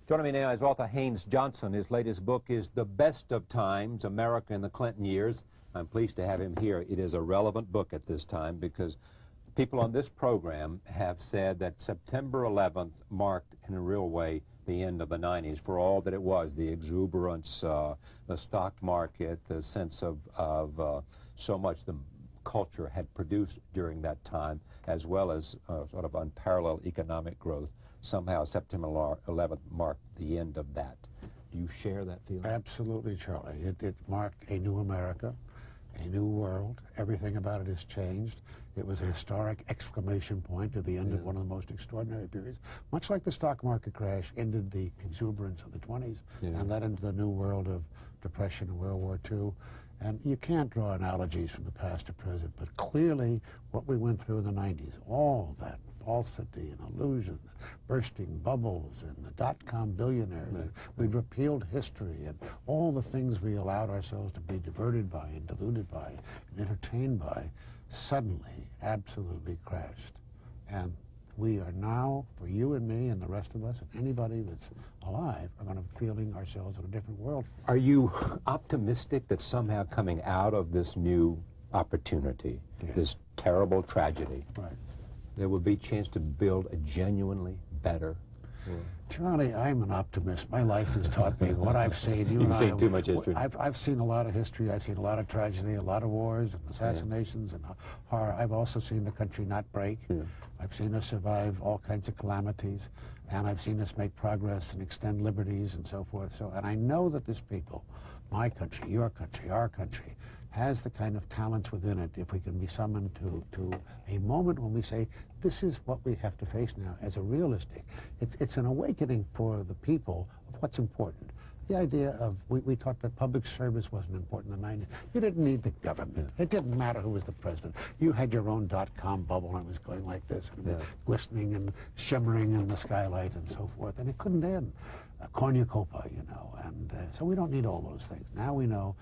Joining me now is author Haynes Johnson. His latest book is The Best of Times, America in the Clinton Years. I'm pleased to have him here. It is a relevant book at this time because people on this program have said that September 11th marked in a real way the end of the 90s for all that it was, the exuberance, the stock market, the sense of so much the culture had produced during that time, as well as sort of unparalleled economic growth. Somehow September 11th marked the end of that. Do you share that feeling? Absolutely, Charlie. It marked a new America, a new world. Everything about it has changed. It was a historic exclamation point at the end of one of the most extraordinary periods. Much like the stock market crash ended the exuberance of the 20s and led into the new world of Depression and World War II. And you can't draw analogies from the past to present, but clearly what we went through in the 90s, all that falsity and illusion, bursting bubbles and the dot-com billionaires. We'd repealed history and all the things we allowed ourselves to be diverted by and deluded by and entertained by suddenly absolutely crashed. And we are now, for you and me and the rest of us and anybody that's alive, are going to be feeling ourselves in a different world. Are you optimistic that somehow coming out of this new opportunity, this terrible tragedy, there will be a chance to build a genuinely better world? Charlie, I'm an optimist. My life has taught me what I've seen. You've seen too much history. I've seen a lot of history. I've seen a lot of tragedy, a lot of wars and assassinations and horror. I've also seen the country not break. I've seen us survive all kinds of calamities, and I've seen us make progress and extend liberties and so forth. And I know that this people, my country, your country, our country, has the kind of talents within it if we can be summoned to a moment when we say, this is what we have to face now as a realistic. It's an awakening for the people of what's important. The idea of, we thought that public service wasn't important in the 90s. You didn't need the government. It didn't matter who was the president. You had your own dot-com bubble and it was going like this, and glistening and shimmering in the skylight and so forth, and it couldn't end. Cornucopia, you know, and so we don't need all those things. Now we know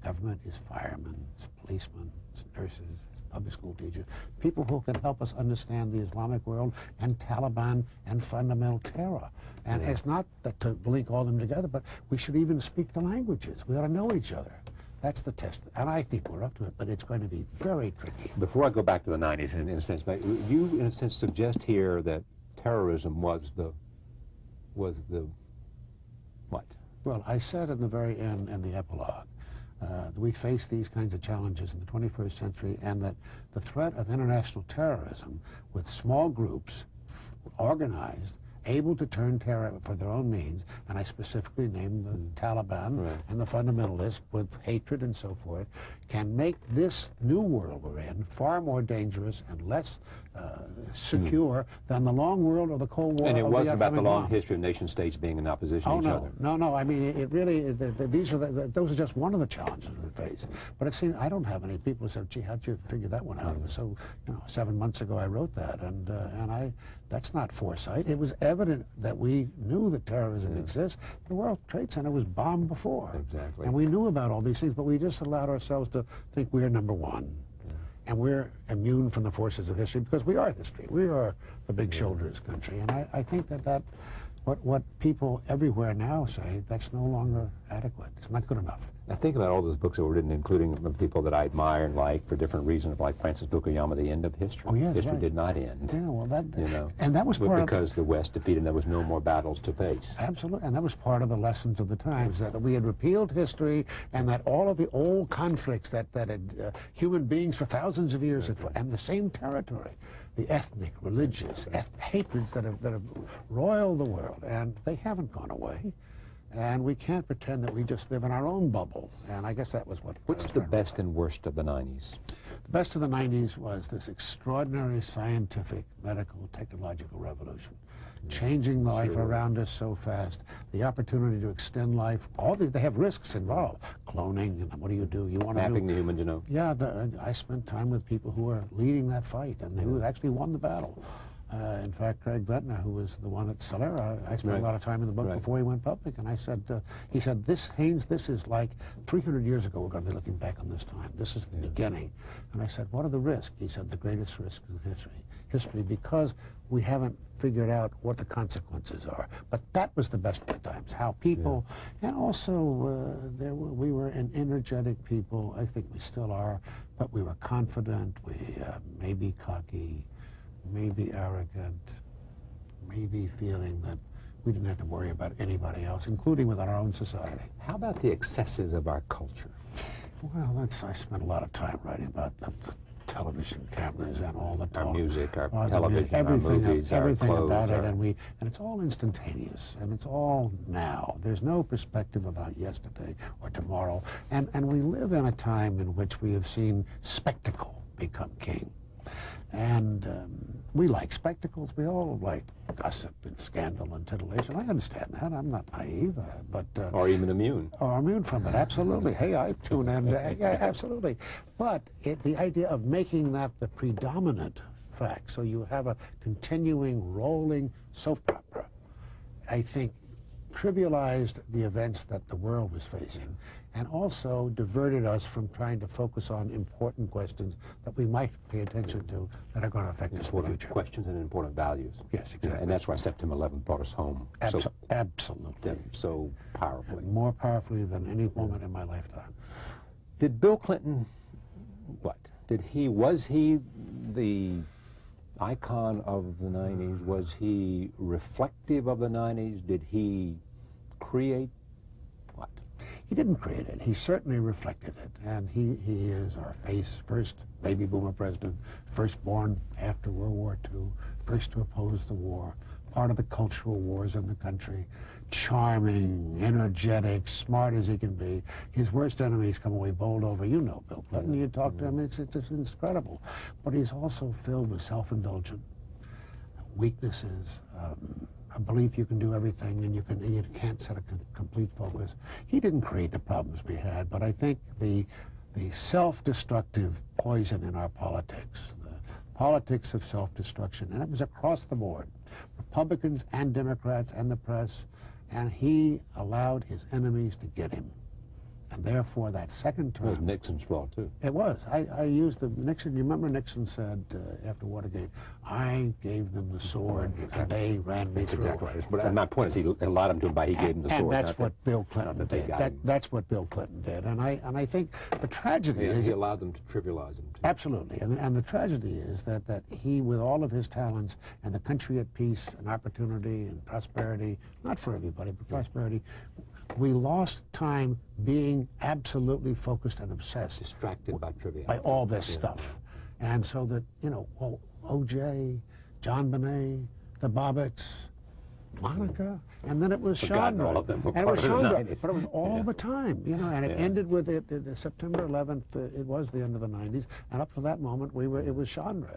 government is firemen, it's policemen, it's nurses, it's public school teachers, people who can help us understand the Islamic world and Taliban and fundamental terror. And it's not that to link all them together, but we should even speak the languages. We ought to know each other. That's the test. And I think we're up to it, but it's going to be very tricky. Before I go back to the 90s, in a sense, you, in a sense, suggest here that terrorism was the what? Well, I said in the very end, in the epilogue, we face these kinds of challenges in the 21st century, and that the threat of international terrorism with small groups organized, able to turn terror for their own means, and I specifically named the Taliban and the fundamentalists with hatred and so forth, can make this new world we're in far more dangerous and less secure than the long world of the Cold War. And it wasn't about the long history of nation states being in opposition to each other. No. I mean, it really, those are just one of the challenges we face. But it seems, I don't have any people who said, gee, how'd you figure that one out? It was so, 7 months ago I wrote that, and that's not foresight. It was evident that we knew that terrorism exists. The World Trade Center was bombed before. Exactly. And we knew about all these things, but we just allowed ourselves to think we're number one. And we're immune from the forces of history because we are history. We are the big shoulders country. And I think that what people everywhere now say, that's no longer adequate. It's not good enough. I think about all those books that were written, including the people that I admire and like for different reasons, like Francis Fukuyama, The End of History. Oh, yes, history did not end. Yeah, well, and that was part of... Because the West defeated, and there was no more battles to face. Absolutely, and that was part of the lessons of the times, that we had repealed history, and that all of the old conflicts that had human beings for thousands of years had fought, and the same territory, the ethnic, religious hatreds that have roiled the world, and they haven't gone away. And we can't pretend that we just live in our own bubble. And I guess that was what... What's the best and worst of the 90s? The best of the 90s was this extraordinary scientific, medical, technological revolution. Changing life around us so fast. The opportunity to extend life. They have risks involved. Cloning, and what do? You want to mapping the human genome. Yeah, I spent time with people who are leading that fight and who actually won the battle. In fact, Craig Ventnor, who was the one at Solera, I spent a lot of time in the book before he went public, and I said, he said, Haynes, this is like 300 years ago we're going to be looking back on this time. This is the beginning. And I said, what are the risks? He said, the greatest risk in history, because we haven't figured out what the consequences are. But that was the best of the times, how people, and also we were an energetic people. I think we still are, but we were confident, we may be cocky, maybe arrogant, maybe feeling that we didn't have to worry about anybody else, including within our own society. How about the excesses of our culture? Well, I spent a lot of time writing about the television cameras and all the talk. Our music, our television, everything, our movies, everything our clothes, about it, and it's all instantaneous, and it's all now. There's no perspective about yesterday or tomorrow, and we live in a time in which we have seen spectacle become king. And we like spectacles. We all like gossip and scandal and titillation. I understand that. I'm not naive, but or even immune. Or immune from it. Absolutely. Hey, I tune in. Yeah, absolutely. But the idea of making that the predominant fact, so you have a continuing, rolling soap opera, I think, trivialized the events that the world was facing, and also diverted us from trying to focus on important questions that we might pay attention to that are going to affect us in the future. Questions and important values. Yes, exactly. And that's why September 11th brought us home. Absolutely. So powerfully. And more powerfully than any moment in my lifetime. Did Bill Clinton, was he the icon of the 90s? Was he reflective of the 90s? Did he create what? He didn't create it. He certainly reflected it. And he is our first baby boomer president, first born after World War II, first to oppose the war, part of the cultural wars in the country, charming, energetic, smart as he can be. His worst enemies come away bowled over. You know Bill Clinton. You talk to him, it's just incredible. But he's also filled with self-indulgent weaknesses, a belief you can do everything and you can't set a complete focus. He didn't create the problems we had, but I think the self-destructive poison in our politics, the politics of self-destruction, and it was across the board, Republicans and Democrats and the press, and he allowed his enemies to get him. And therefore, that second term... It was Nixon's fault, too. It was. I used the Nixon... You remember Nixon said after Watergate, I gave them the sword, and they ran me through. Exactly right. But my point is he allowed him to buy, he gave him the sword. And that's what Bill Clinton did. That's what Bill Clinton did. And I think the tragedy is... He allowed them to trivialize him, too. Absolutely. And the tragedy is that he, with all of his talents, and the country at peace, and opportunity, and prosperity, not for everybody, but prosperity, we lost time being absolutely focused and obsessed. Distracted by trivia. By all this stuff. And so that, you know, O.J., John Bonet, the Bobbitts, Monica, and then it was Chandra. All of them were and it was part of the Chandra, 90s. but it was all the time, you know, and it ended with September 11th, it was the end of the 90s, and up to that moment, it was Chandra,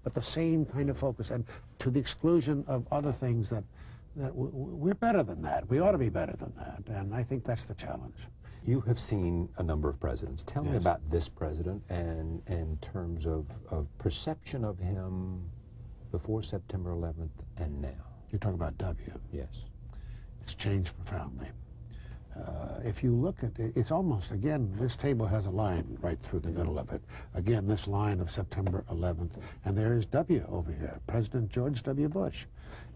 but the same kind of focus, and to the exclusion of other things that we're better than that. We ought to be better than that, and I think that's the challenge. You have seen a number of presidents. Tell me about this president and in terms of perception of him before September 11th and now. You're talking about W. Yes. It's changed profoundly. If you look at it, it's almost, again, this table has a line right through the middle of it. Again, this line of September 11th, and there is W over here, President George W. Bush.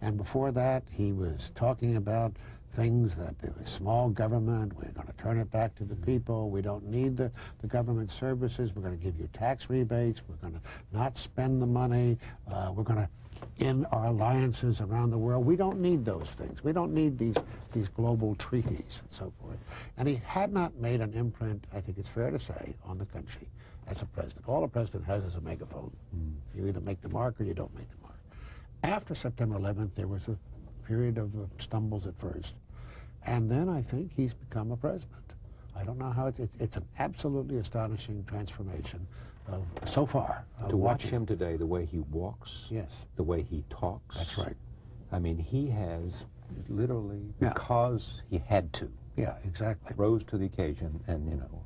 And before that, he was talking about things that there was small government, we're going to turn it back to the people, we don't need the government services, we're going to give you tax rebates, we're going to not spend the money, we're going to end our alliances around the world. We don't need those things. We don't need these global treaties and so forth. And he had not made an imprint, I think it's fair to say, on the country as a president. All a president has is a megaphone. You either make the mark or you don't make the mark. After September 11th, there was a period of stumbles at first. And then I think he's become a president. I don't know how it's an absolutely astonishing transformation of, so far. To watch him today, the way he walks, yes, the way he talks. That's right. I mean, he has literally, because he had to. Yeah, exactly. Rose to the occasion, and you know,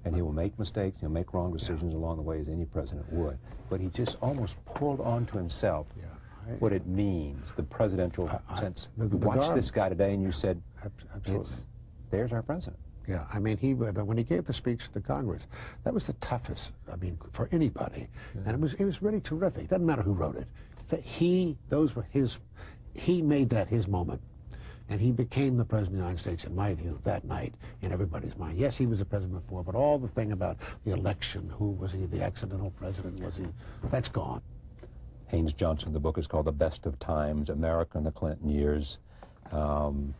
and he will make mistakes, he'll make wrong decisions along the way as any president would. But he just almost pulled onto himself what it means, the presidential sense. You the watched garb- this guy today and you said, Absolutely. there's our president. Yeah, I mean, when he gave the speech to Congress, that was the toughest, I mean, for anybody. Yeah. And it was really terrific. It doesn't matter who wrote it. He made that his moment. And he became the President of the United States, in my view, that night, in everybody's mind. Yes, he was the president before, but all the thing about the election, who was he, the accidental president, was he, that's gone. Haynes Johnson, the book is called The Best of Times, America in the Clinton Years. Thank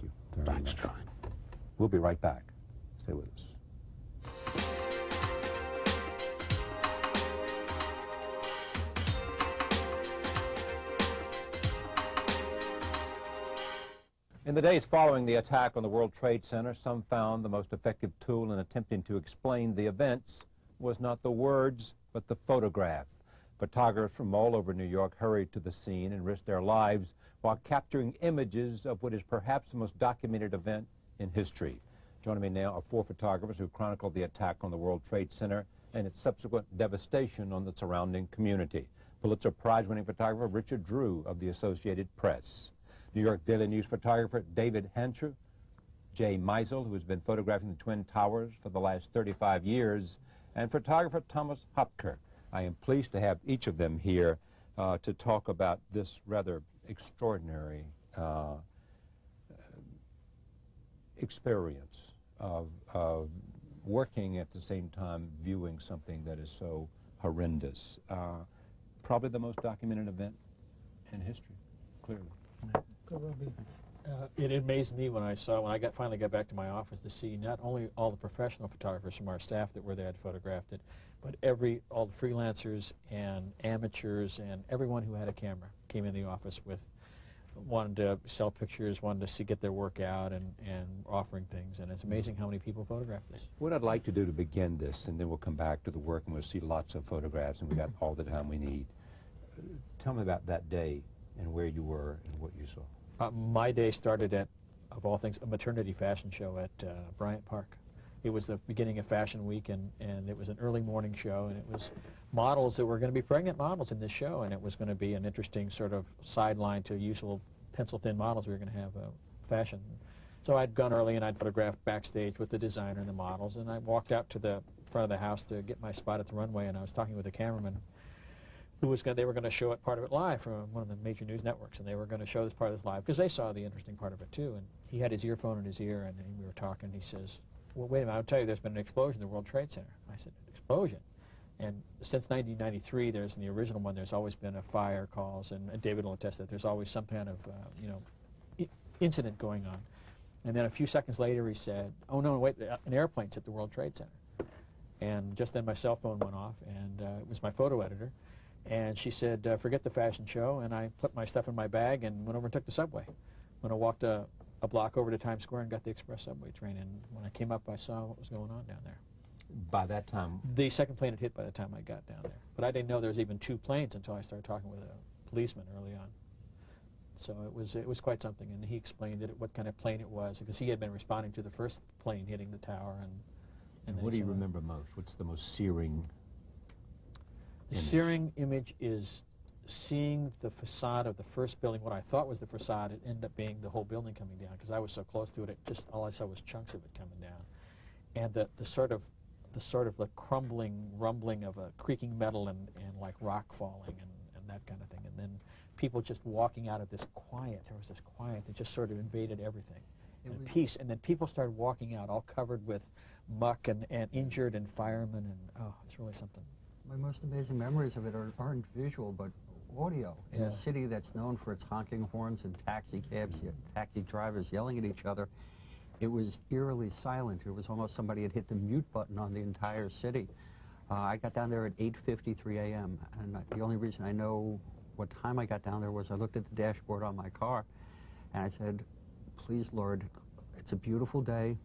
you very Thanks, much. Troy. We'll be right back. Stay with us. In the days following the attack on the World Trade Center, some found the most effective tool in attempting to explain the events was not the words, but the photograph. Photographers from all over New York hurried to the scene and risked their lives while capturing images of what is perhaps the most documented event in history. Joining me now are 4 photographers who chronicled the attack on the World Trade Center and its subsequent devastation on the surrounding community. Pulitzer Prize-winning photographer Richard Drew of the Associated Press, New York Daily News photographer David Handschuh, Jay Meisel, who has been photographing the Twin Towers for the last 35 years, and photographer Thomas Hopker. I am pleased to have each of them here to talk about this rather extraordinary experience of working at the same time viewing something that is so horrendous. Probably the most documented event in history, clearly. It amazed me when I finally got back to my office to see not only all the professional photographers from our staff that were there that photographed it, but all the freelancers and amateurs and everyone who had a camera came in the office wanted to sell pictures, wanted to get their work out and offering things, and it's amazing how many people photographed this. What I'd like to do to begin this, and then we'll come back to the work and we'll see lots of photographs and we got all the time we need. Tell me about that day and where you were and what you saw. My day started at, of all things, a maternity fashion show at Bryant Park. It was the beginning of Fashion Week, and it was an early morning show, and it was models that were going to be pregnant models in this show, and it was going to be an interesting sort of sideline to usual pencil-thin models. We were going to have fashion. So I'd gone early, and I'd photographed backstage with the designer and the models, and I walked out to the front of the house to get my spot at the runway, and I was talking with the cameraman who was they were going to show part of it live from one of the major news networks, and they were going to show this part of this live because they saw the interesting part of it too. And he had his earphone in his ear, and we were talking. He says, "Well, wait a minute, I'll tell you, there's been an explosion in the World Trade Center." I said, "Explosion?" And since 1993, there's in the original one, there's always been a fire calls, and David will attest that there's always some kind of incident going on. And then a few seconds later, he said, "Oh no, wait, an airplane's hit the World Trade Center." And just then my cell phone went off, and it was my photo editor. And she said, "Forget the fashion show," and I put my stuff in my bag and went over and took the subway. When I walked a block over to Times Square and got the express subway train, and when I came up, I saw what was going on down there. By that time? The second plane had hit by the time I got down there. But I didn't know there was even 2 planes until I started talking with a policeman early on. So it was quite something, and he explained what kind of plane it was, because he had been responding to the first plane hitting the tower. And what do you remember most? What's the most searing The searing image is seeing the facade of the first building. What I thought was the facade, it ended up being the whole building coming down, because I was so close to it. All I saw was chunks of it coming down, and the sort of the crumbling, rumbling of a creaking metal and like rock falling and that kind of thing. And then people just walking out of this quiet. There was this quiet that just sort of invaded everything. And peace, and then people started walking out all covered with muck and injured and firemen, and oh, it's really something. My most amazing memories of it aren't visual, but audio. In a city that's known for its honking horns and taxi cabs, taxi drivers yelling at each other, it was eerily silent. It was almost somebody had hit the mute button on the entire city. I got down there at 8:53 a.m., and the only reason I know what time I got down there was I looked at the dashboard on my car, and I said, "Please, Lord, it's a beautiful day.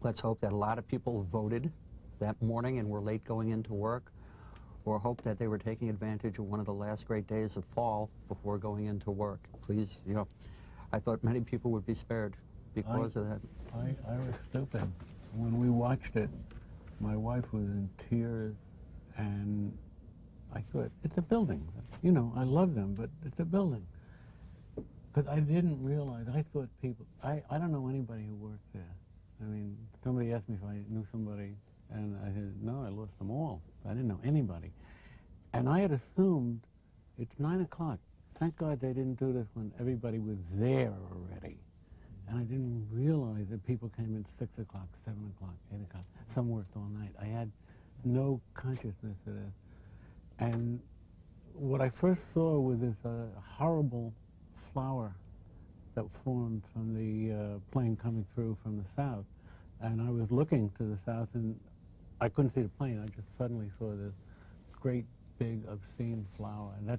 Let's hope that a lot of people voted that morning and were late going into work, or hope that they were taking advantage of one of the last great days of fall before going into work. Please," I thought many people would be spared because of that. I was stupid. When we watched it, my wife was in tears, and I thought, it's a building. You know, I love them, but it's a building. But I didn't realize, I thought people, I don't know anybody who worked there. I mean, somebody asked me if I knew somebody, and I said, no, I lost them all. I didn't know anybody. And I had assumed it's 9 o'clock. Thank God they didn't do this when everybody was there already. And I didn't realize that people came in 6 o'clock, 7 o'clock, 8 o'clock. Some worked all night. I had no consciousness of this. And what I first saw was this horrible flower that formed from the plane coming through from the south. And I was looking to the south, and I couldn't see the plane. I just suddenly saw this great, big, obscene flower. And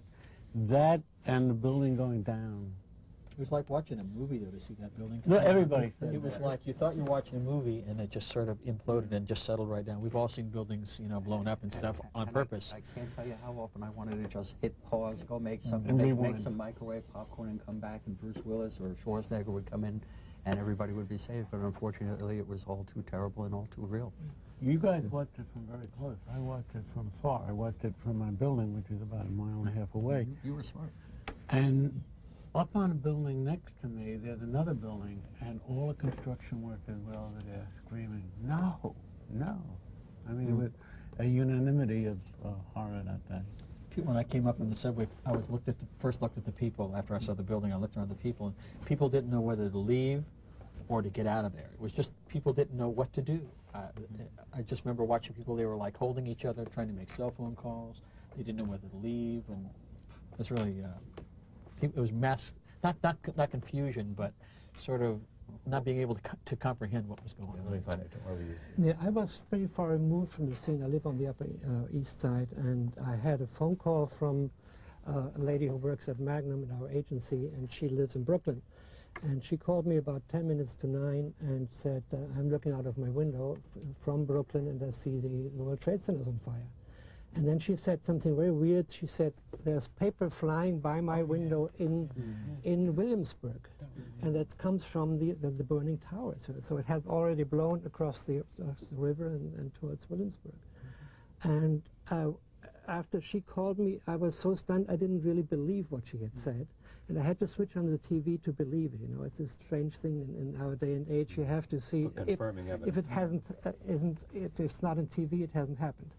that and the building going down. It was like watching a movie, though, to see that building. No, everybody said it was that. like you thought you were watching a movie, and it just sort of imploded and just settled right down. We've all seen buildings, you know, blown up and stuff on purpose. I can't tell you how often I wanted to just hit pause, go make some make some microwave popcorn, and come back, and Bruce Willis or Schwarzenegger would come in, and everybody would be safe. But unfortunately, it was all too terrible and all too real. You guys watched it from very close. I watched it from far. I watched it from my building, which is about 1.5 miles away. You were smart. And up on a building next to me, there's another building, and all the construction workers were over there screaming, no, no. I mean, it was a unanimity of horror that day. When I came up in the subway, I was first looked at the people. After I saw the building, I looked around the people, and people didn't know whether to leave or to get out of there. It was just people didn't know what to do. I just remember watching people. They were like holding each other, trying to make cell phone calls. They didn't know whether to leave, and it was really it was not confusion, but sort of not being able to comprehend what was going on. Yeah, I was pretty far removed from the scene. I live on the Upper East Side, and I had a phone call from a lady who works at Magnum in our agency, and she lives in Brooklyn. And she called me about 10 minutes to 9 and said, I'm looking out of my window from Brooklyn, and I see the World Trade Center is on fire. And then she said something very weird. She said, there's paper flying by my window in Williamsburg. And that comes from the burning tower. So it had already blown across the river and towards Williamsburg. And after she called me, I was so stunned I didn't really believe what she had said. And I had to switch on the TV to believe it. You know, it's a strange thing in our day and age. You have to see if it if it's not on TV, it hasn't happened.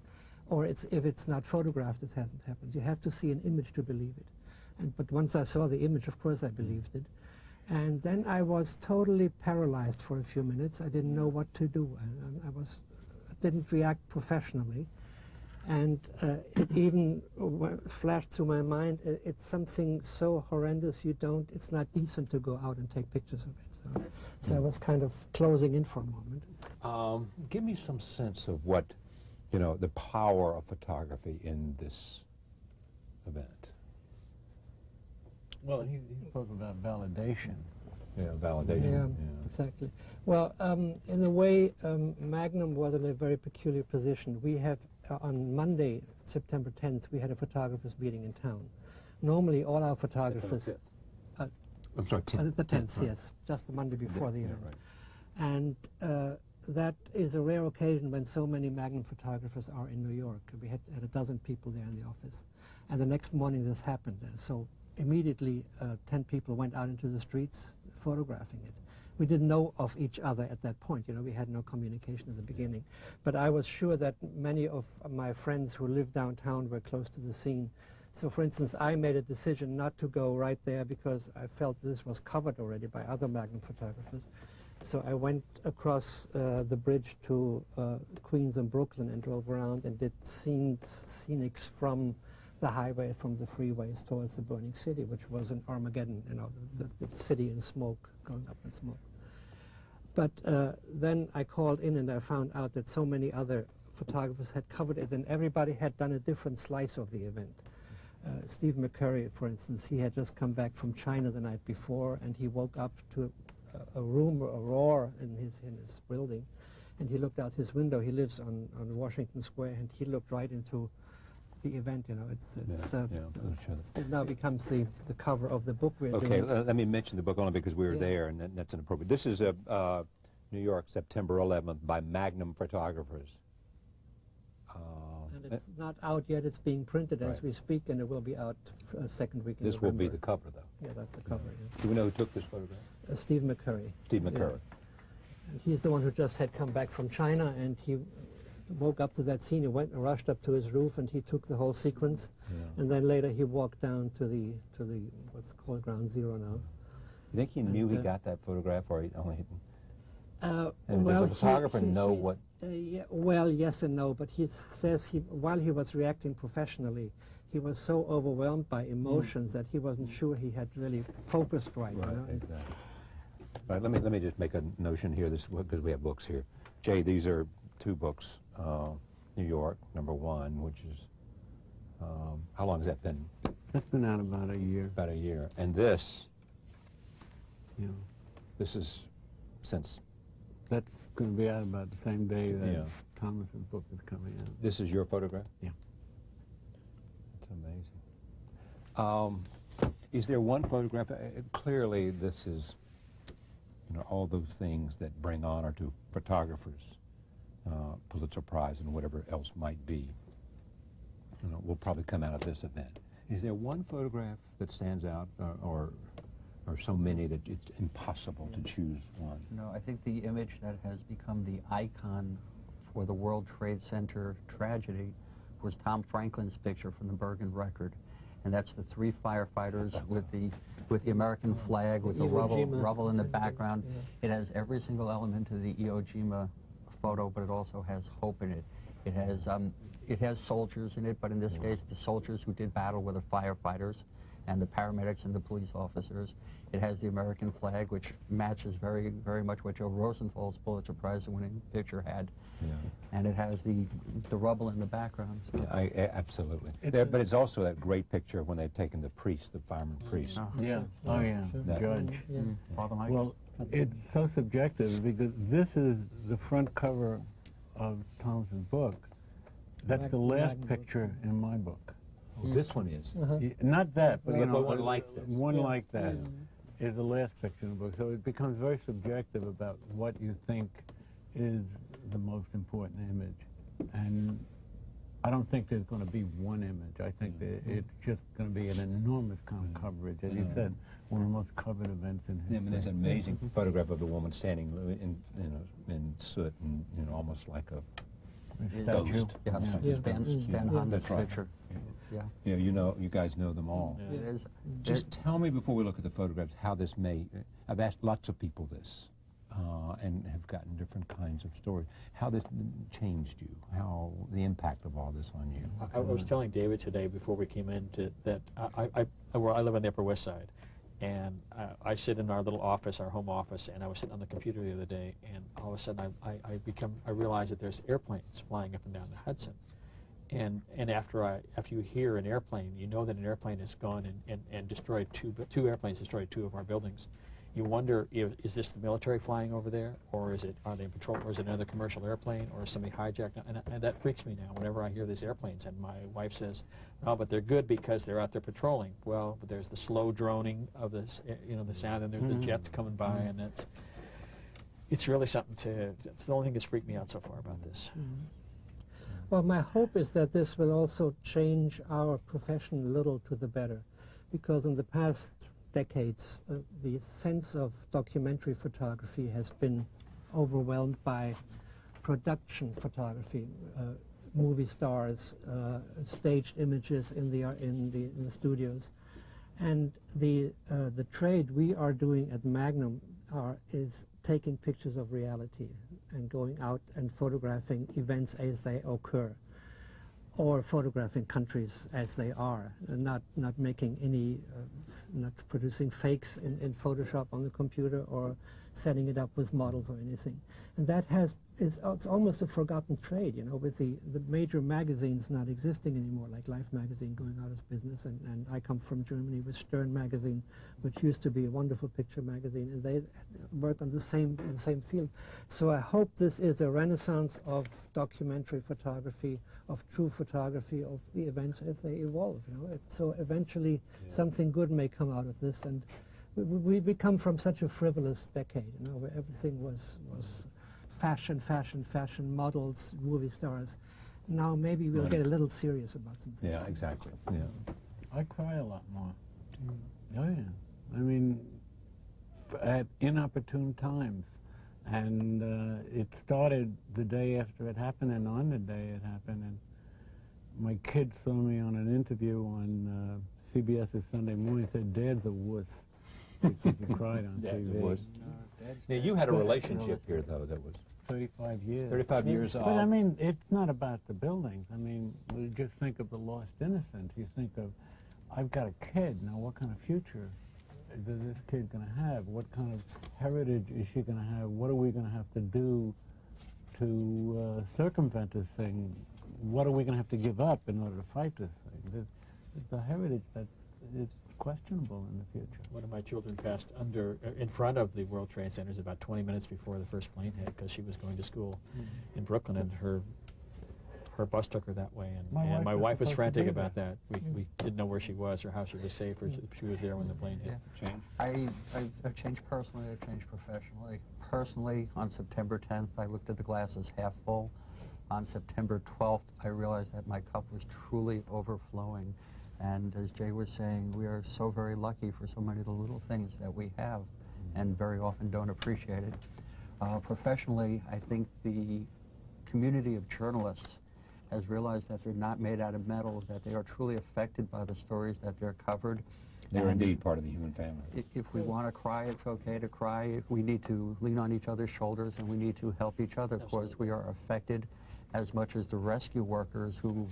Or if it's not photographed, it hasn't happened. You have to see an image to believe it. But once I saw the image, of course I believed it. And then I was totally paralyzed for a few minutes. I didn't know what to do. I didn't react professionally. And it even flashed through my mind, it's something so horrendous it's not decent to go out and take pictures of it. So I was kind of closing in for a moment. Give me some sense of what, you know, the power of photography in this event. Well, he spoke about validation. Yeah, validation. Yeah, exactly. Well, in a way, Magnum was in a very peculiar position. We have, on Monday, September 10th, we had a photographers meeting in town. Normally, all our photographers... I'm sorry, 10th. The 10th, yes, just the Monday before the event. Right. And that is a rare occasion when so many Magnum photographers are in New York. We had a dozen people there in the office. And the next morning this happened. So immediately 10 people went out into the streets photographing it. We didn't know of each other at that point. You know, we had no communication in the beginning. But I was sure that many of my friends who lived downtown were close to the scene. So, for instance, I made a decision not to go right there because I felt this was covered already by other Magnum photographers. So I went across the bridge to Queens and Brooklyn and drove around and did scenics from the highway, from the freeways towards the burning city, which was an Armageddon, you know, the city in smoke, going up in smoke. But then I called in and I found out that so many other photographers had covered it, and everybody had done a different slice of the event. Steve McCurry, for instance, he had just come back from China the night before, and he woke up to a roar in his building, and he looked out his window. He lives on Washington Square, and he looked right into the event. You know, it now becomes the cover of the book we're doing. Okay, let me mention the book only because we were there, and that's inappropriate. This is New York, September 11th, by Magnum Photographers. And It's not out yet. It's being printed as Right. we speak, and it will be out second week in This will be November. the cover, though. Yeah, that's the cover. Yeah. Do we know who took this photograph? Steve McCurry. Steve McCurry. And he's the one who just had come back from China, and he woke up to that scene. He went and rushed up to his roof, and he took the whole sequence. Yeah. And then later he walked down to the what's called Ground Zero now. You think he knew he And, got that photograph, or he only? And Well, does a photographer know he's- what? yeah, well, yes and no, but he says while he was reacting professionally, he was so overwhelmed by emotions that he wasn't sure he had really focused right. You know? Exactly. Right. Let me just make a notion here. This because we have books here. Jay, these are two books. New York, #1, which is how long has that been? That's been out about a year. About a year. And this You know, is since. that's going to be out about the same day that Yeah. Thomas's book is coming out. This is your photograph? Yeah. That's amazing. Is there one photograph? Clearly, this is, all those things that bring honor to photographers, Pulitzer Prize and whatever else might be, will probably come out of this event. Is there one photograph that stands out, or so many that it's impossible to choose one? No, I think the image that has become the icon for the World Trade Center tragedy was Tom Franklin's picture from the Bergen Record, and that's the 3 firefighters with the American flag, with the Iwo Jima. rubble in the background. Yeah. It has every single element of the Iwo Jima photo, but it also has hope in it. It has soldiers in it, but in this case, the soldiers who did battle were the firefighters and the paramedics and the police officers. It has the American flag, which matches very, very much what Joe Rosenthal's Pulitzer Prize-winning picture had. Yeah. And it has the rubble in the background. So. Absolutely. But it's also that great picture when they've taken the priest, the fireman priest. Yeah. Oh, yeah. That- Judge. Yeah. Father Mike? Well, it's so subjective because this is the front cover of Thomas's book. That's the last Magnum picture in my book. Oh, this one is. Not that, but But one like this. one like that is the last picture in the book. So it becomes very subjective about what you think is the most important image. And I don't think there's going to be one image. I think that it's just going to be an enormous kind of coverage. As you said, one of the most covered events in history. I mean, there's an amazing photograph of the woman standing in soot and almost like a Statue. ghost. Yeah, Yeah. Stan Yeah. Honda's That's right. picture. Yeah. You guys know them all. It is. Just tell me before we look at the photographs how this may. I've asked lots of people this, and have gotten different kinds of stories. How this changed you? How the impact of all this on you? I was telling David today before we came in that I live on the Upper West Side, and I sit in our little office, our home office, and I was sitting on the computer the other day, and all of a sudden I realize that there's airplanes flying up and down the Hudson, and after you hear an airplane, you know that an airplane has gone and destroyed two airplanes destroyed 2 of our buildings. You wonder, is this the military flying over there, or are they in patrol, or is it another commercial airplane, or is somebody hijacked? And that freaks me now whenever I hear these airplanes. And my wife says, "Oh, but they're good because they're out there patrolling." Well, but there's the slow droning of this, the sound, and there's the jets coming by, and it's really something it's the only thing that's freaked me out so far about this. Well, my hope is that this will also change our profession a little to the better, because in the past decades, the sense of documentary photography has been overwhelmed by production photography, movie stars, staged images in the studios, and the trade we are doing at Magnum is taking pictures of reality and going out and photographing events as they occur, or photographing countries as they are, and not making any, not producing fakes in Photoshop on the computer or setting it up with models or anything. And that it's almost a forgotten trade, with the major magazines not existing anymore, like Life magazine going out of business, and I come from Germany with Stern magazine, which used to be a wonderful picture magazine, and they work on the same field. So I hope this is a renaissance of documentary photography, of true photography of the events as they evolve. So eventually something good may come out of this, and we come from such a frivolous decade, where everything was fashion, models, movie stars, Now maybe we'll get a little serious about some things. Yeah, exactly. Yeah. I cry a lot more. Oh yeah. I mean, at inopportune times. And it started the day after it happened and on the day it happened. And my kids saw me on an interview on CBS's Sunday Morning, said, "Dad's a wuss." He cried on Dad's a TV. wuss. Now, you had a relationship here, though, that was 35 years. 35 years But old. I mean, it's not about the buildings. I mean, we just think of the lost innocence. You think of, I've got a kid, now what kind of future is this kid going to have? What kind of heritage is she going to have? What are we going to have to do to circumvent this thing? What are we going to have to give up in order to fight this thing? It's a heritage that is questionable in the future. One of my children passed in front of the World Trade Centers about 20 minutes before the first plane hit because she was going to school in Brooklyn, and her bus took her that way, and my wife was frantic about that. We didn't know where she was or how she was safe, or she was there when the plane hit. Yeah. I've changed personally, I've changed professionally. Personally, on September 10th, I looked at the glass as half full. On September 12th, I realized that my cup was truly overflowing. And as Jay was saying, we are so very lucky for so many of the little things that we have and very often don't appreciate it. Professionally, I think the community of journalists has realized that they're not made out of metal, that they are truly affected by the stories that they're covered. They're indeed part of the human family. If we want to cry, it's okay to cry. We need to lean on each other's shoulders, and we need to help each other because we are affected as much as the rescue workers who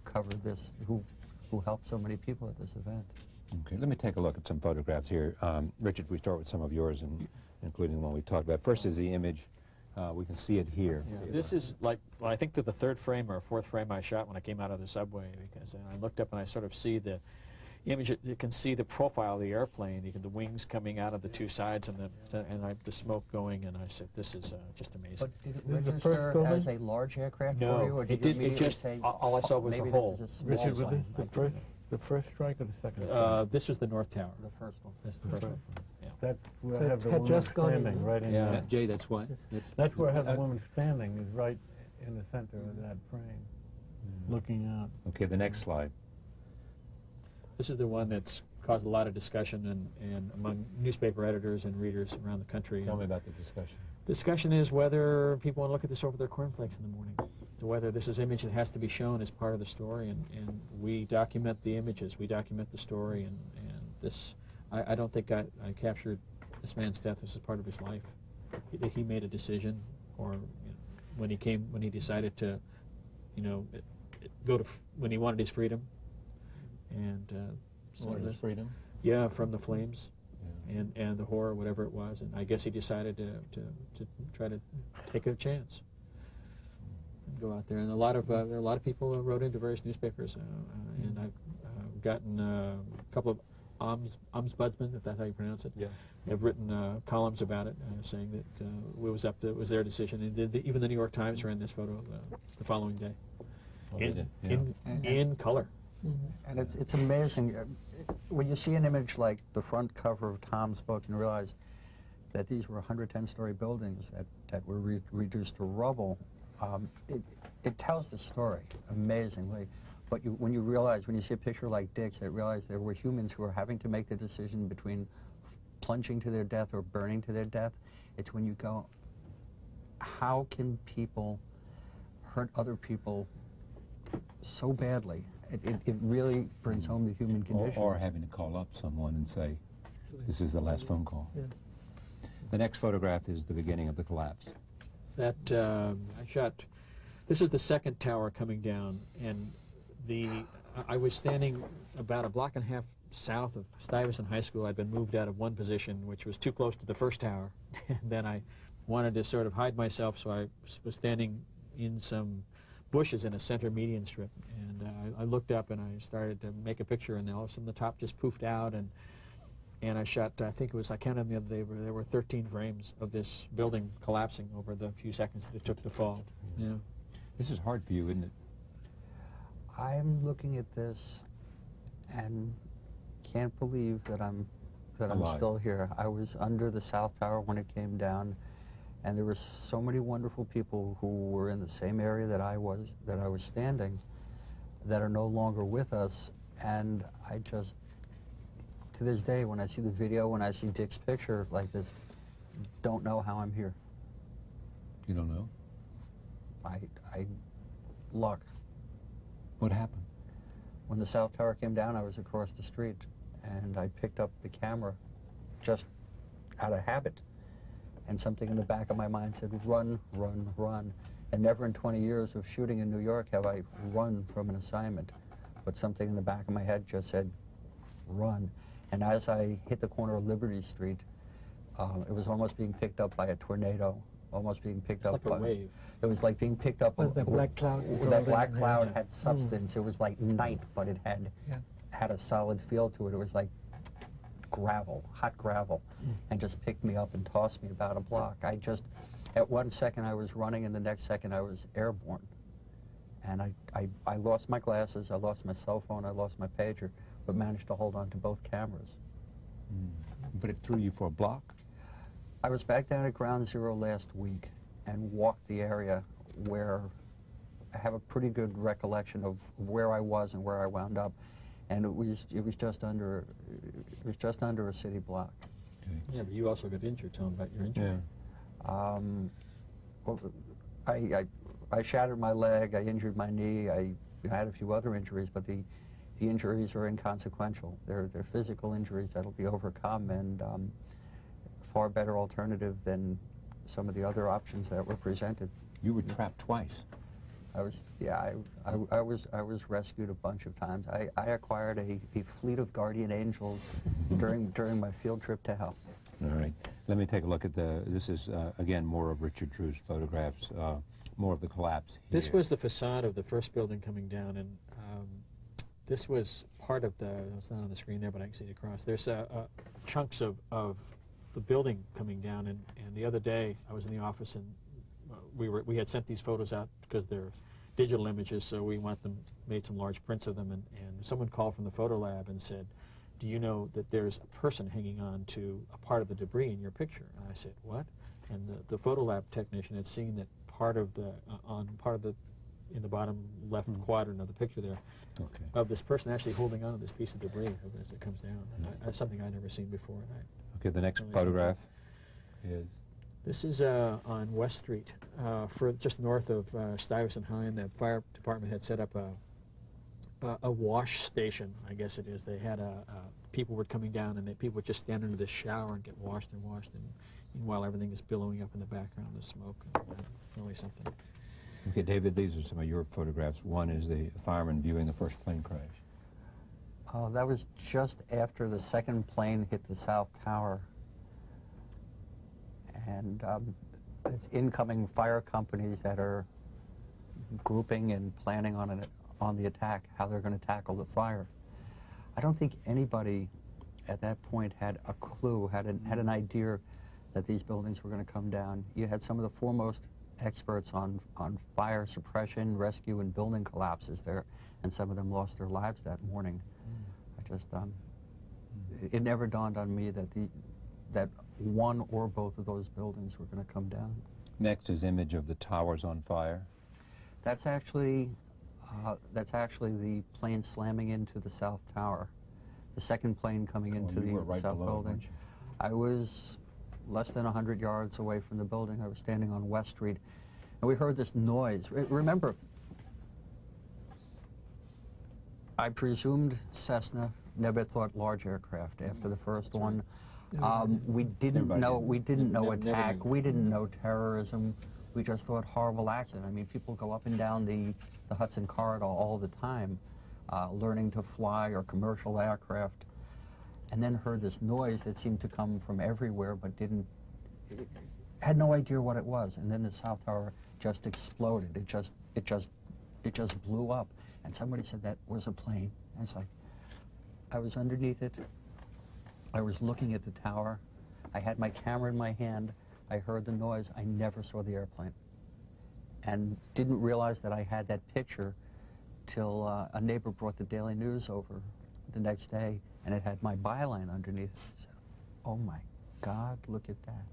covered this, who helped so many people at this event. Okay, let me take a look at some photographs here. Richard, we start with some of yours, including the one we talked about. First is the image. We can see it here. Yeah. This is like, well, I think to the third frame or fourth frame I shot when I came out of the subway, because I looked up and I sort of see the image. You can see the profile of the airplane. You can the wings coming out of the two sides and the smoke going. And I said, "This is just amazing." But did it register as a large aircraft for you, or did it just say, all I saw was a hole. This is a small plane? The first strike or the second strike? This was the North Tower. The first one. That's the first one. Yeah. That's where So I have it the had woman just gone in, standing huh? right in Yeah. there. Jay, that's what? That's where I have the woman standing, is right in the center of that frame, looking out. Okay, the next slide. This is the one that's caused a lot of discussion and among newspaper editors and readers around the country. Tell me about the discussion. Discussion is whether people want to look at this over their cornflakes in the morning, to whether this is image that has to be shown as part of the story, and we document the images, we document the story, and this, I don't think I captured this man's death. This is part of his life. He made a decision, or when he decided to, when he wanted his freedom, and His freedom? Yeah, from the flames. And the horror, whatever it was, and I guess he decided to try to take a chance and go out there. And there are a lot of people who wrote into various newspapers, and I've gotten a couple of ombudsmen, if that's how you pronounce it, have written columns about it, saying that it was their decision. And even the New York Times ran this photo the following day, in color. And it's amazing. When you see an image like the front cover of Tom's book and realize that these were 110-story buildings that were reduced to rubble, it tells the story amazingly. But when you see a picture like Dick's, that realize there were humans who were having to make the decision between plunging to their death or burning to their death. It's when you go, how can people hurt other people so badly? It really brings home the human condition. Or having to call up someone and say, this is the last phone call. Yeah. The next photograph is the beginning of the collapse. That I shot. This is the second tower coming down, and I was standing about a block and a half south of Stuyvesant High School. I'd been moved out of one position, which was too close to the first tower, and then I wanted to sort of hide myself, so I was standing in some bushes in a center median strip, and I looked up and I started to make a picture, and then all of a sudden the top just poofed out, and I shot, I think it was, I counted the other day, there were 13 frames of this building collapsing over the few seconds that it took to fall. Yeah. This is hard for you, isn't it? I'm looking at this and can't believe that I'm Alive. still here. I was under the South Tower when it came down, And there were so many wonderful people who were in the same area that I was standing, that are no longer with us. And I just, to this day, when I see the video, when I see Dick's picture like this, don't know how I'm here. You don't know? Luck. What happened? When the South Tower came down, I was across the street, and I picked up the camera just out of habit. And something in the back of my mind said, run, run, run. And never in 20 years of shooting in New York have I run from an assignment. But something in the back of my head just said, run. And as I hit the corner of Liberty Street, it was almost being picked up by a tornado, almost being picked up by a wave. It was like being picked up. With the black cloud. That black cloud had substance. It was like night, but it had a solid feel to it. It was like gravel, hot gravel, and just picked me up and tossed me about a block. At one second I was running, and the next second I was airborne. And I lost my glasses, I lost my cell phone, I lost my pager, but managed to hold on to both cameras. But it threw you for a block? I was back down at Ground Zero last week and walked the area where I have a pretty good recollection of where I was and where I wound up, and it was just under a city block. Okay. Yeah, but you also got injured. Tell them about your injury. Yeah. Well, I shattered my leg. I injured my knee. I had a few other injuries, but the injuries are inconsequential. They're physical injuries that'll be overcome, and far better alternative than some of the other options that were presented. You were trapped twice. I was rescued a bunch of times. I acquired a fleet of guardian angels during my field trip to hell. All right. Let me take a look at this is, again, more of Richard Drew's photographs, more of the collapse here. This was the facade of the first building coming down, and this was part of it's not on the screen there, but I can see it across. There's chunks of the building coming down, and the other day I was in the office, and we had sent these photos out because they're digital images, so we made some large prints of them, and someone called from the photo lab and said, do you know that there's a person hanging on to a part of the debris in your picture? And I said, what? And the photo lab technician had seen that part of in the bottom left quadrant of the picture there, of this person actually holding on to this piece of debris as it comes down. That's something I'd never seen before. Okay, the next photograph is? This is on West Street, just north of Stuyvesant High, and the fire department had set up a wash station, I guess it is. They had people were coming down, and people would just stand under the shower and get washed, and meanwhile everything is billowing up in the background, the smoke. Really something. Okay, David, these are some of your photographs. One is the fireman viewing the first plane crash. That was just after the second plane hit the South Tower. And it's incoming fire companies that are grouping and planning on the attack, how they're going to tackle the fire. I don't think anybody at that point had a clue, had an idea that these buildings were going to come down. You had some of the foremost experts on fire suppression, rescue, and building collapses there, and some of them lost their lives that morning. It never dawned on me that one or both of those buildings were going to come down. Next is image of the towers on fire. That's actually the plane slamming into the South Tower. The second plane coming into the South building. I was less than 100 yards away from the building. I was standing on West Street, and we heard this noise. Remember, I presumed Cessna, never thought large aircraft after the first one. We didn't know attack. We didn't know terrorism. We just thought horrible accident. I mean, people go up and down the Hudson Corridor all the time, learning to fly or commercial aircraft, and then heard this noise that seemed to come from everywhere, but had no idea what it was. And then the South Tower just exploded. It just blew up. And somebody said that was a plane. And it's like, I was underneath it. I was looking at the tower. I had my camera in my hand. I heard the noise. I never saw the airplane, and didn't realize that I had that picture till a neighbor brought the Daily News over the next day, and it had my byline underneath. I said, oh my God, look at that.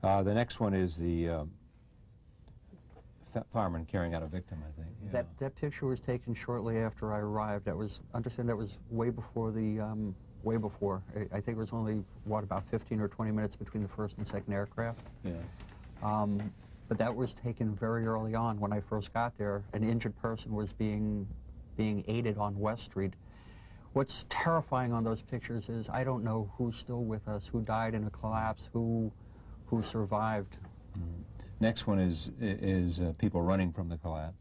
The next one is the fireman carrying out a victim, I think. Yeah. That picture was taken shortly after I arrived. That was, understand that was way before the, way before. I think it was only, what, about 15 or 20 minutes between the first and second aircraft. Yeah. But that was taken very early on. When I first got there, an injured person was being aided on West Street. What's terrifying on those pictures is I don't know who's still with us, who died in a collapse, who survived. Next one is people running from the collapse.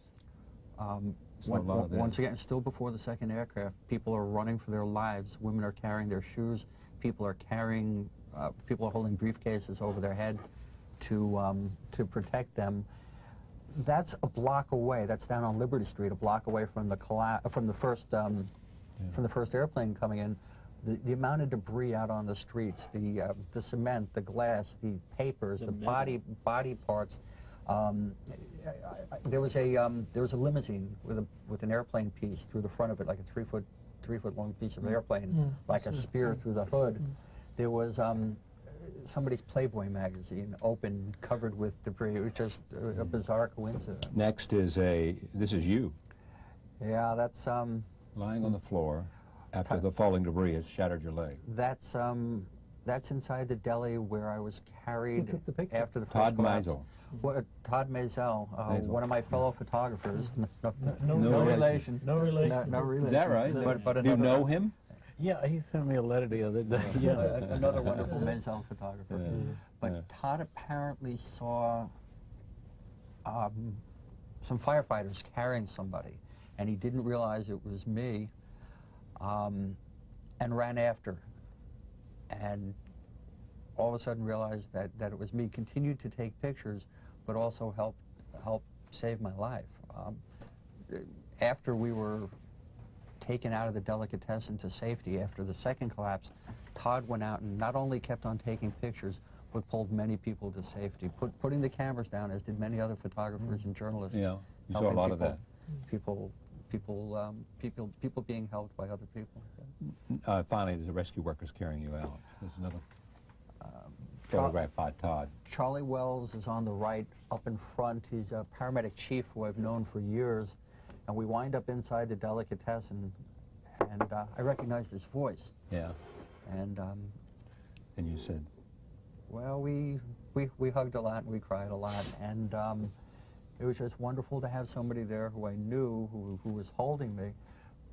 Once again, still before the second aircraft, people are running for their lives. Women are carrying their shoes. People are carrying, people are holding briefcases over their head to protect them. That's a block away. That's down on Liberty Street, a block away from the first airplane coming in. The amount of debris out on the streets, the cement, the glass, the papers, the body parts. There was a limousine with an airplane piece through the front of it, like a 3-foot long piece of airplane, like a spear through the hood. There was somebody's Playboy magazine open, covered with debris. It was just a bizarre coincidence. Next is this is you. Yeah, that's lying on the floor after the falling debris has shattered your leg. That's inside the deli where I was carried Who took the picture? after the first Todd collapse. Meisel. Todd Maisel, one of my fellow photographers. No relation. No relation. No relation. Is that right? But Do you another- know him? Yeah, he sent me a letter the other day. Another wonderful Maisel photographer. Yeah. But Yeah. Todd apparently saw some firefighters carrying somebody, and he didn't realize it was me, and ran after. And all of a sudden realized that it was me, continued to take pictures, but also helped save my life. After we were taken out of the delicatessen to safety after the second collapse, Todd went out and not only kept on taking pictures, but pulled many people to safety, putting the cameras down, as did many other photographers and journalists. Yeah, you saw a helping lot of that. People being helped by other people. Finally, there's the rescue workers carrying you out. There's another photograph by Todd. Charlie Wells is on the right, up in front. He's a paramedic chief who I've known for years, and we wind up inside the delicatessen, and I recognized his voice. Yeah. And you said? Well, we hugged a lot and we cried a lot, and it was just wonderful to have somebody there who I knew, who was holding me.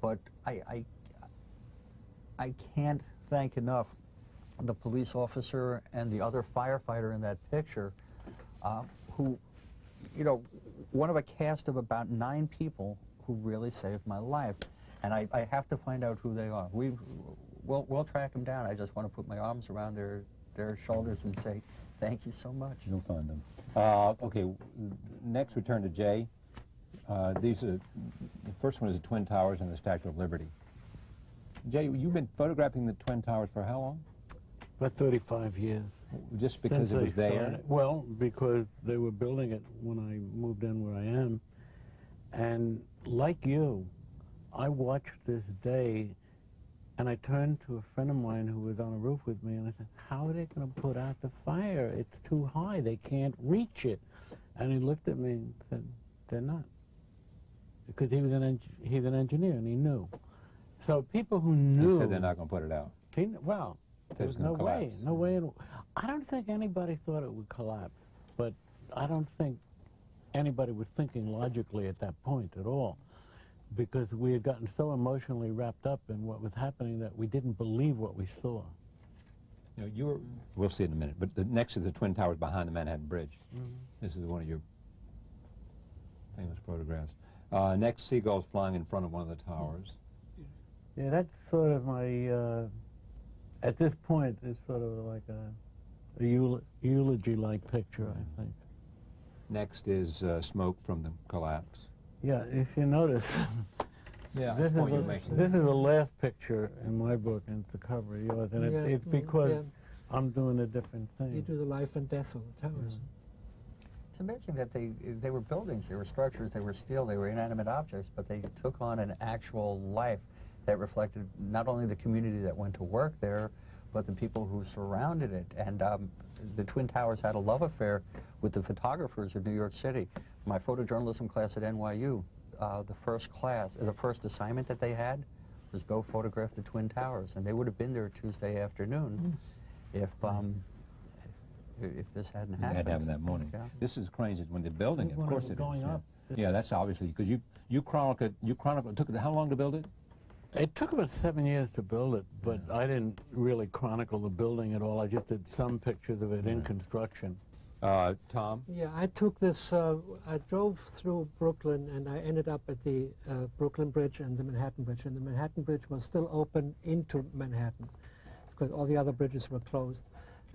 But I can't thank enough the police officer and the other firefighter in that picture, who, you know, one of a cast of about 9 people who really saved my life. And I have to find out who they are. We'll track them down. I just want to put my arms around their shoulders and say, thank you so much. You'll find them. Okay, next we turn to Jay. The first one is the Twin Towers and the Statue of Liberty. Jay, you've been photographing the Twin Towers for how long? About 35 years. Just because it was there? Well, because they were building it when I moved in where I am. And like you, I watched this day, and I turned to a friend of mine who was on a roof with me, and I said, how are they going to put out the fire? It's too high. They can't reach it. And he looked at me and said, they're not. Because he's an engineer, and he knew. So people who knew... He said they're not going to put it out. Well, there's no way. No way. I don't think anybody thought it would collapse, but I don't think anybody was thinking logically at that point at all, because we had gotten so emotionally wrapped up in what was happening that we didn't believe what we saw. You know, we'll see it in a minute, but the next is the Twin Towers behind the Manhattan Bridge. This is one of your famous photographs. Next, seagulls flying in front of one of the towers. Yeah, that's sort of my, at this point, it's sort of like a eulogy-like picture, I think. Next is smoke from the collapse. Yeah, if you notice, this is the last picture in my book, and it's the cover of yours, and it's because I'm doing a different thing. You do the life and death of the towers. It's amazing that they were buildings, they were structures, they were steel, they were inanimate objects, but they took on an actual life that reflected not only the community that went to work there, but the people who surrounded it. And the Twin Towers had a love affair with the photographers of New York City. My photojournalism class at NYU, the first assignment that they had was go photograph the Twin Towers, and they would have been there Tuesday afternoon if this hadn't happened. It had happened that morning. Yeah. This is crazy when they're building it. Of course it is. Going up. Yeah, that's obviously because you chronicled. It took how long to build it? It took about 7 years to build it, but I didn't really chronicle the building at all. I just did some pictures of it in construction. Tom? Yeah, I took this, I drove through Brooklyn and I ended up at the Brooklyn Bridge and the Manhattan Bridge. And the Manhattan Bridge was still open into Manhattan because all the other bridges were closed.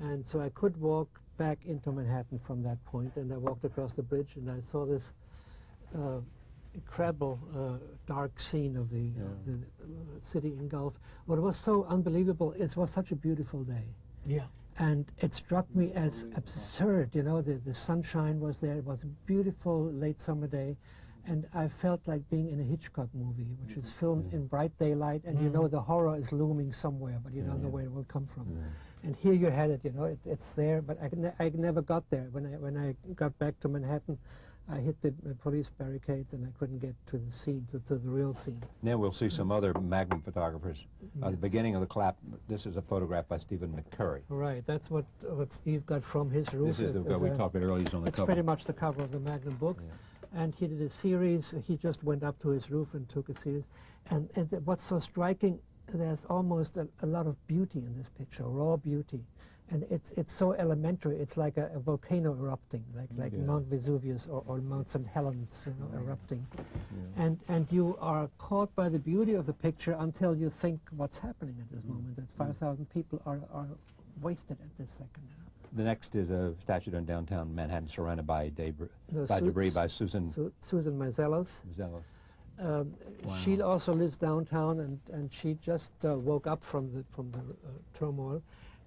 And so I could walk back into Manhattan from that point, and I walked across the bridge and I saw this incredible dark scene of the city engulfed. What was so unbelievable, it was such a beautiful day. Yeah. And it struck me as absurd, you know, the sunshine was there, it was a beautiful late summer day, and I felt like being in a Hitchcock movie, which is filmed in bright daylight, and you know the horror is looming somewhere, but you don't know where it will come from. And here you had it, you know, it's there, but I never got there. When I got back to Manhattan, I hit the police barricades and I couldn't get to the scene, to the real scene. Now we'll see some other Magnum photographers. At the beginning of the clap, this is a photograph by Stephen McCurry. Right, that's what Steve got from his roof. This is the guy we talked about earlier. He's on the it's cover. pretty much the cover of the Magnum book. And he did a series. He just went up to his roof and took a series. And what's so striking, there's almost a lot of beauty in this picture, raw beauty. And it's so elementary. It's like a volcano erupting, like Mount Vesuvius or Mount St. Helens, you know, erupting. And you are caught by the beauty of the picture until you think what's happening at this moment. That 5,000 people are wasted at this second. You know? The next is a statue in downtown Manhattan surrounded by debris by Susan Meiselas. Wow. She also lives downtown, and she just woke up from the turmoil.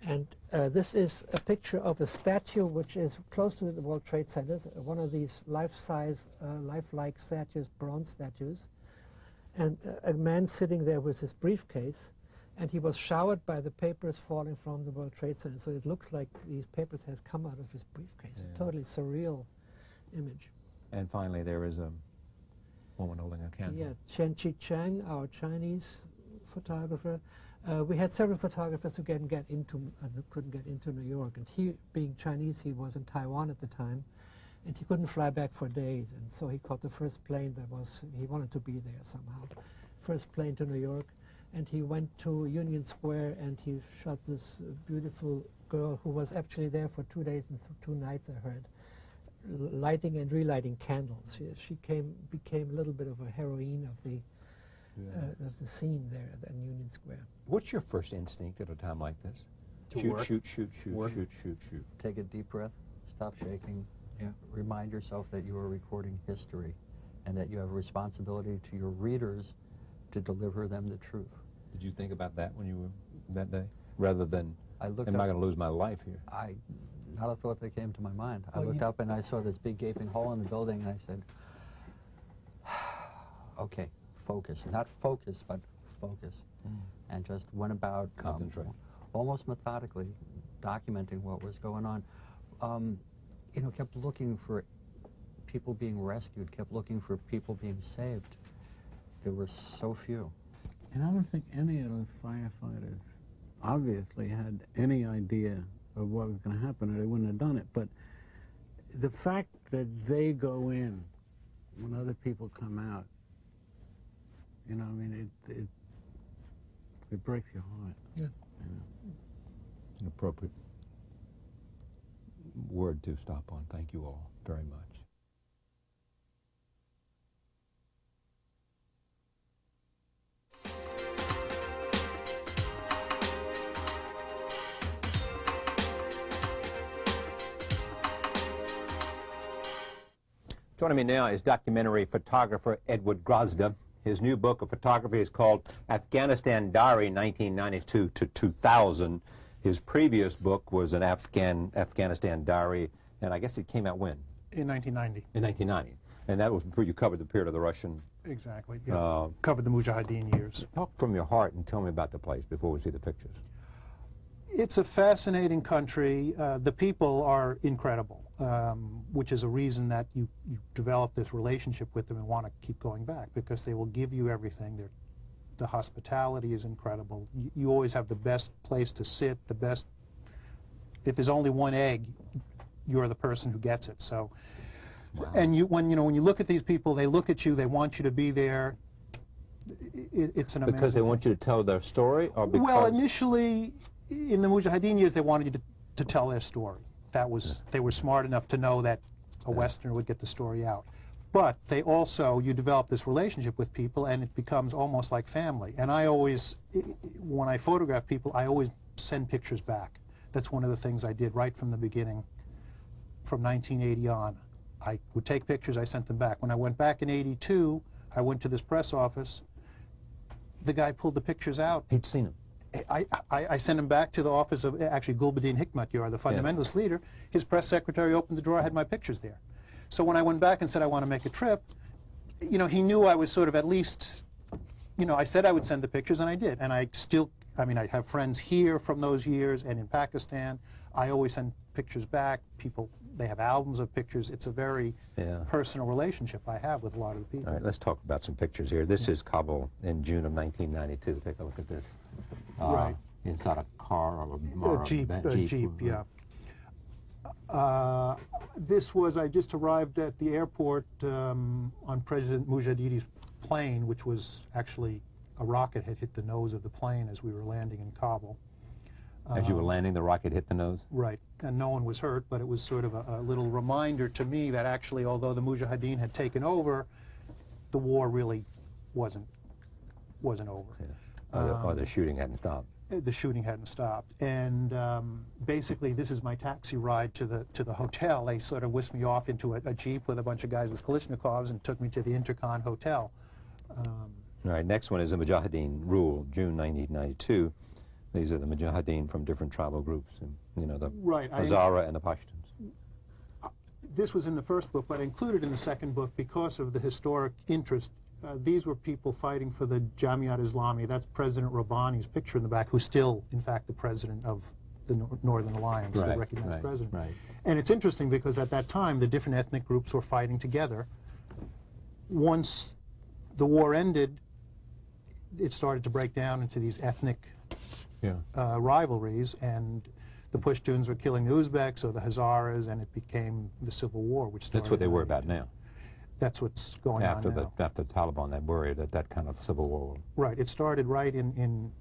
And this is a picture of a statue which is close to the World Trade Center, one of these life-size, lifelike statues, bronze statues. And a man sitting there with his briefcase, and he was showered by the papers falling from the World Trade Center. So it looks like these papers has come out of his briefcase. A totally surreal image. And finally, there is a woman holding a candle. Yeah, Chen-Chi Chang, our Chinese photographer. We had several photographers who couldn't get into New York, and he, being Chinese, he was in Taiwan at the time, and he couldn't fly back for days, and so he caught the first plane he wanted to be there somehow. First plane to New York, and he went to Union Square and he shot this beautiful girl who was actually there for 2 days and 2 nights, I heard, lighting and relighting candles. She became a little bit of a heroine of the scene there at Union Square. What's your first instinct at a time like this? Shoot. Take a deep breath, stop shaking, remind yourself that you are recording history and that you have a responsibility to your readers to deliver them the truth. Did you think about that when you were that day? Rather than, am I going to lose my life here? Not a thought that came to my mind. I looked up and I saw this big gaping hole in the building and I said, okay, focus. Not focus, but focus. And just went about almost methodically documenting what was going on. You know, kept looking for people being rescued, kept looking for people being saved. There were so few. And I don't think any of those firefighters obviously had any idea of what was going to happen, or they wouldn't have done it. But the fact that they go in when other people come out, you know, I mean, it breaks your heart. Yeah. You know? An appropriate word to stop on. Thank you all very much. Joining me now is documentary photographer Edward Grozda. His new book of photography is called Afghanistan Diary, 1992 to 2000. His previous book was an Afghanistan Diary, and I guess it came out when? In 1990. In 1990. And that was before you covered the period of the Russian... Exactly, yeah. Covered the Mujahideen years. Talk from your heart and tell me about the place before we see the pictures. It's a fascinating country. The people are incredible, which is a reason that you develop this relationship with them and want to keep going back, because they will give you everything. The hospitality is incredible. You always have the best place to sit, the best. If there's only one egg, you're the person who gets it. So, wow. And when you look at these people, they look at you, they want you to be there. It's an amazing because they want you to tell their story, or because? Well, initially, in the Mujahideen years, they wanted you to tell their story. That was, they were smart enough to know that a Westerner would get the story out. But they also, you develop this relationship with people, and it becomes almost like family. And I always, when I photograph people, I always send pictures back. That's one of the things I did right from the beginning, from 1980 on. I would take pictures, I sent them back. When I went back in '82, I went to this press office. The guy pulled the pictures out. He'd seen them. I sent him back to the office of, actually, Gulbuddin Hikmatyar, the fundamentalist leader. His press secretary opened the drawer, had my pictures there. So when I went back and said I want to make a trip, he knew I was sort of at least, I said I would send the pictures, and I did. And I still, I have friends here from those years and in Pakistan. I always send pictures back. People, they have albums of pictures. It's a very personal relationship I have with a lot of the people. All right, let's talk about some pictures here. This is Kabul in June of 1992. Take a look at this. Right. Inside a car or a Jeep, yeah. This was, I just arrived at the airport on President Mujahideen's plane, which was actually, a rocket had hit the nose of the plane as we were landing in Kabul. As you were landing, the rocket hit the nose? Right, and no one was hurt, but it was sort of a little reminder to me that actually, although the Mujahideen had taken over, the war really wasn't over. Yeah. Or the shooting hadn't stopped. The shooting hadn't stopped, and basically this is my taxi ride to the hotel. They sort of whisked me off into a Jeep with a bunch of guys with Kalashnikovs and took me to the Intercon Hotel. All right, next one is the Mujahideen rule, June 1992. These are the Mujahideen from different tribal groups, and, the Hazara and the Pashtuns. This was in the first book, but included in the second book because of the historic interest. These were people fighting for the Jamiat Islami. That's President Rabbani's picture in the back, who's still, in fact, the president of the Northern Alliance, the recognized president. Right. And it's interesting because at that time, the different ethnic groups were fighting together. Once the war ended, it started to break down into these ethnic rivalries, and the Pashtuns were killing the Uzbeks or the Hazaras, and it became the Civil War, which started. That's what they worry about now. That's what's going on now. After the Taliban, they worried that that kind of civil war will... Right. It started right in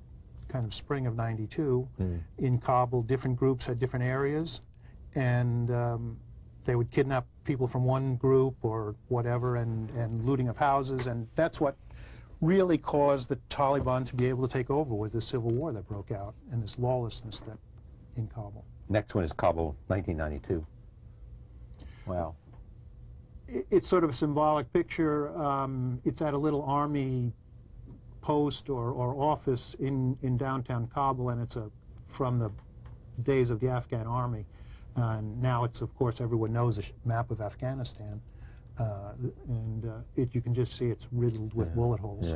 kind of spring of '92 in Kabul. Different groups had different areas, and they would kidnap people from one group or whatever, and looting of houses, and that's what really caused the Taliban to be able to take over, with the civil war that broke out and this lawlessness that in Kabul. Next one is Kabul, 1992. Wow. It's sort of a symbolic picture. It's at a little army post or office in downtown Kabul, and it's from the days of the Afghan army. And now it's, of course, everyone knows the map of Afghanistan. You can just see it's riddled with bullet holes.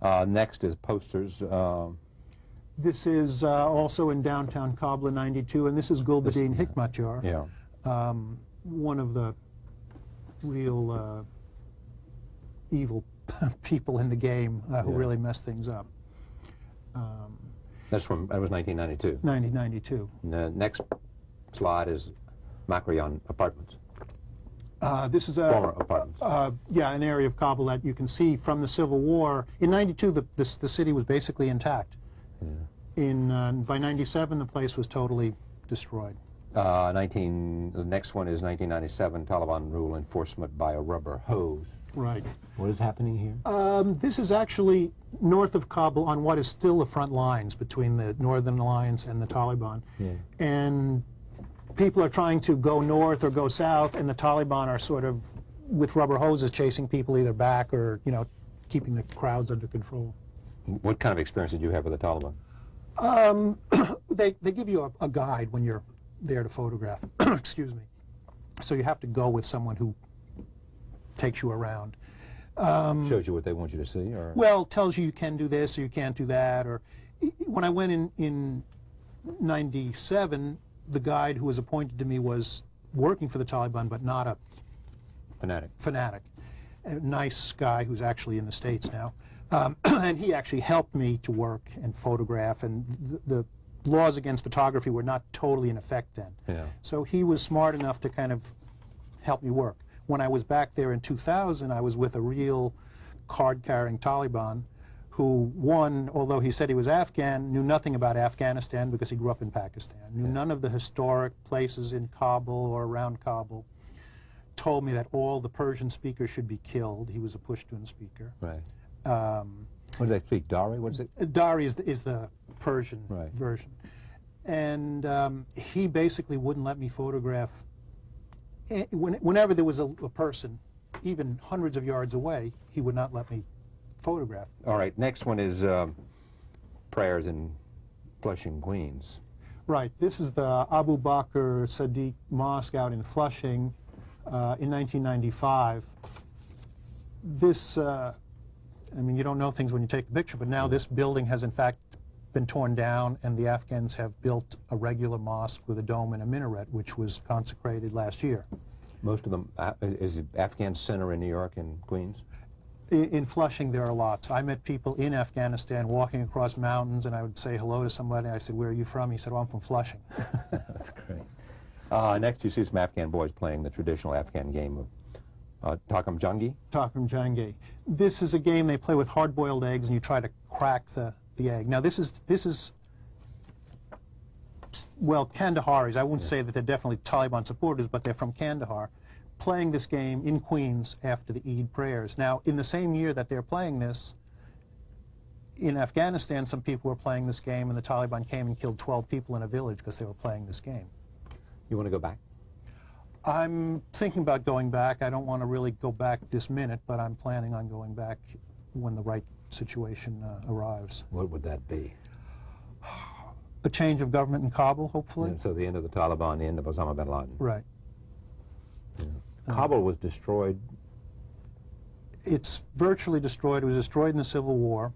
Yeah. Next is posters. This is also in downtown Kabul in '92, and this is Gulbuddin Hikmatyar. Yeah. One of the real evil people in the game who really messed things up. That was 1992. 1992. The next slide is Makriyan Apartments. This is former apartments. An area of Kabul that you can see from the Civil War. In '92, the city was basically intact. Yeah. By '97, the place was totally destroyed. The next one is 1997, Taliban rule enforcement by a rubber hose. Right. What is happening here? This is actually north of Kabul on what is still the front lines between the Northern Alliance and the Taliban. Yeah. And people are trying to go north or go south, and the Taliban are sort of with rubber hoses chasing people either back or, keeping the crowds under control. What kind of experience did you have with the Taliban? They give you a guide when you're there to photograph. Excuse me. So you have to go with someone who takes you around. Shows you what they want you to see, or? Well, tells you you can do this or you can't do that. Or when I went in 97, the guide who was appointed to me was working for the Taliban, but not a fanatic. A nice guy who's actually in the States now. And he actually helped me to work and photograph, and the laws against photography were not totally in effect then. Yeah. So he was smart enough to kind of help me work. When I was back there in 2000, I was with a real card-carrying Taliban who, one, although he said he was Afghan, knew nothing about Afghanistan because he grew up in Pakistan, knew none of the historic places in Kabul or around Kabul, told me that all the Persian speakers should be killed. He was a Pushtun speaker. Right. What do they speak? Dari? What is it? Dari is the Persian version. And he basically wouldn't let me photograph. Whenever there was a person, even hundreds of yards away, he would not let me photograph. All right, next one is prayers in Flushing, Queens. Right, this is the Abu Bakr Sadiq Mosque out in Flushing in 1995. This, I mean, you don't know things when you take the picture, but now this building has in fact been torn down, and the Afghans have built a regular mosque with a dome and a minaret, which was consecrated last year. Most of them, is the Afghan Center in New York and Queens? In Flushing, there are lots. I met people in Afghanistan walking across mountains, and I would say hello to somebody. I said, "Where are you from?" He said, "Oh, I'm from Flushing." That's great. Next, you see some Afghan boys playing the traditional Afghan game of Takam Jangi. Takam Jangi. This is a game they play with hard-boiled eggs, and you try to crack the egg. Now, this is well, Kandaharis. I wouldn't say that they're definitely Taliban supporters, but they're from Kandahar, playing this game in Queens after the Eid prayers. Now, in the same year that they're playing this, in Afghanistan, some people were playing this game, and the Taliban came and killed 12 people in a village because they were playing this game. You want to go back? I'm thinking about going back. I don't want to really go back this minute, but I'm planning on going back when the right situation arrives. What would that be? A change of government in Kabul, hopefully. And so the end of the Taliban, the end of Osama bin Laden. Right. Yeah. Kabul was destroyed. It's virtually destroyed. It was destroyed in the Civil War.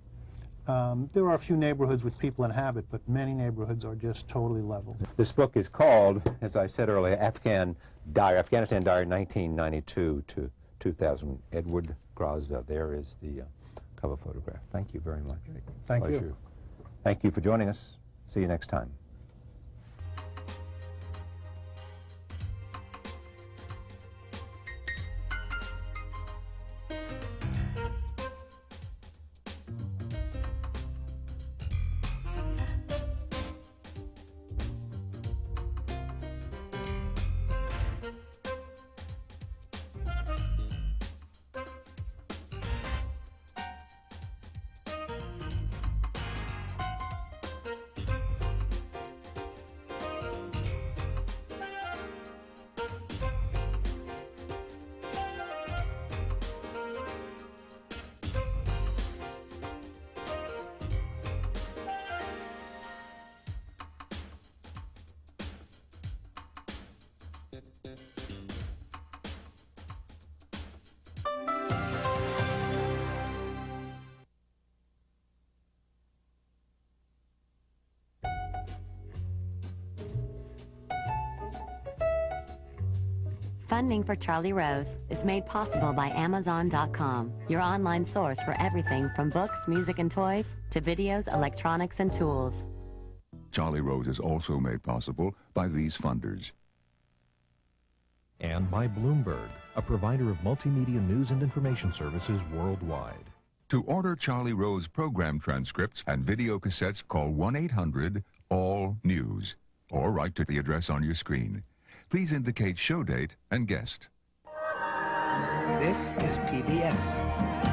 There are a few neighborhoods which people inhabit, but many neighborhoods are just totally leveled. This book is called, as I said earlier, Afghanistan Diary 1992 to 2000. Edward Grozda. There is the cover photograph. Thank you very much. Thank Pleasure. you. Thank you for joining us. See you next time. Funding for Charlie Rose is made possible by Amazon.com, your online source for everything from books, music, and toys to videos, electronics, and tools. Charlie Rose is also made possible by these funders. And by Bloomberg, a provider of multimedia news and information services worldwide. To order Charlie Rose program transcripts and video cassettes, call 1-800-ALL-NEWS or write to the address on your screen. Please indicate show date and guest. This is PBS.